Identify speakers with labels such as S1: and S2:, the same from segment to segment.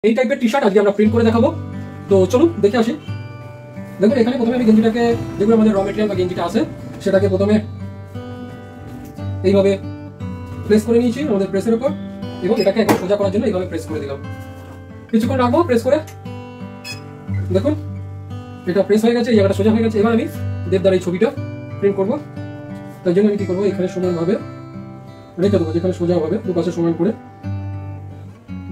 S1: এই টাইপের T shirt আজকে আমরা প্রিন্ট করে দেখাবো। তো চলুন দেখে আসি। দেখুন এখানে প্রথমে আমি গেঞ্জিটাকে, যেগুলো আমাদের র মেটেরিয়াল বা গেঞ্জিটা আছে সেটাকে প্রথমে এইভাবে প্রেস করে নিয়েছি আমাদের প্রেসের উপর, এবং এটাকে এখন সোজা করার জন্য এইভাবে প্রেস করে দিলাম। কিছুক্ষণ রাখবো প্রেস করে। দেখুন এটা প্রেস হয়ে গেছে, এই জায়গাটা সোজা হয়ে গেছে। এবার আমি দেবদার এই ছবিটা প্রিন্ট করবো। তার জন্য আমি কি করবো, এখানে সমানভাবে রেখে দেবো, যেখানে সোজা হবে দুপাশে সমান করে,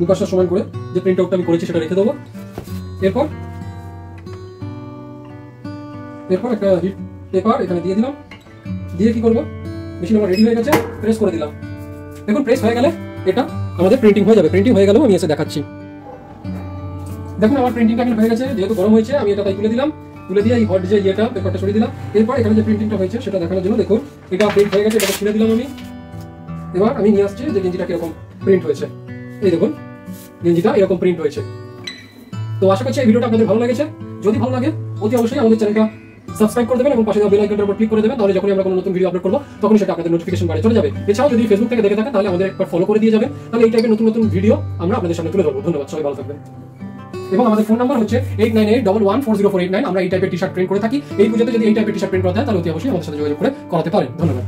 S1: দুপাশটা সমান করে যে প্রিন্ট আউটটা আমি করেছি সেটা রেখে দেবো। এরপর একটা হিট পেপার এখানে দিয়ে দিলাম। দিয়ে কি করবো, মেশিন আমার রেডি হয়ে গেছে, প্রেস করে দিলাম। দেখুন প্রেস হয়ে গেলে এটা আমাদের প্রিন্টিং হয়ে যাবে। প্রিন্টিং হয়ে গেলেও আমি এসে দেখাচ্ছি। দেখুন আমার প্রিন্টিংটা এখন হয়ে গেছে, যেহেতু গরম হয়েছে আমি এটা তাই তুলে দিলাম। তুলে দিয়ে এই হট যে ইয়েটা পেপারটা সরিয়ে দিলাম। এরপর এখানে যে প্রিন্টিংটা হয়েছে সেটা দেখানোর জন্য দেখুন এটা প্রিন্ট হয়ে গেছে, এটা তুলে দিলাম আমি। এবার আমি নিয়ে আসছি যে গেঞ্জিটা কিরকম প্রিন্ট হয়েছে। এই দেখুন গেঞ্জিটা এরকম প্রিন্ট হয়েছে। তো আশা করছি এই ভিডিওটা আপনাদের ভালো লেগেছে। যদি ভালো লাগে অতি অবশ্যই আমাদের চ্যানেলটা সাবস্ক্রাইব করে দেবেন এবং পাশে দেওয়া বেল আইকনটার উপর ক্লিক করে দেবেন। তাহলে যখন আমরা কোনো নতুন ভিডিও আপলোড করব তখন সেটা আপনাদের নোটিফিকেশন বারে চলে যাবে। এছাড়াও যদি ফেসবুক থেকে দেখে থাকেন তাহলে আমাদের একবার ফলো করে দিয়ে যাবেন। তাহলে এই টাইপের নতুন নতুন ভিডিও আমরা আপনাদের সামনে তুলে ধরবো। ধন্যবাদ, সবাই ভালো থাকবেন। এবং আমাদের ফোন নাম্বার হচ্ছে 8981140489। আমরা এই টাইপের টি শার্ট প্রিন্ট করে থাকি। এই পুজোতে যদি এই টাইপের টি শার্ট প্রিন্ট করা হয় তাহলে অতি অবশ্যই আমাদের সাথে যোগাযোগ করে করাতে পারেন। ধন্যবাদ।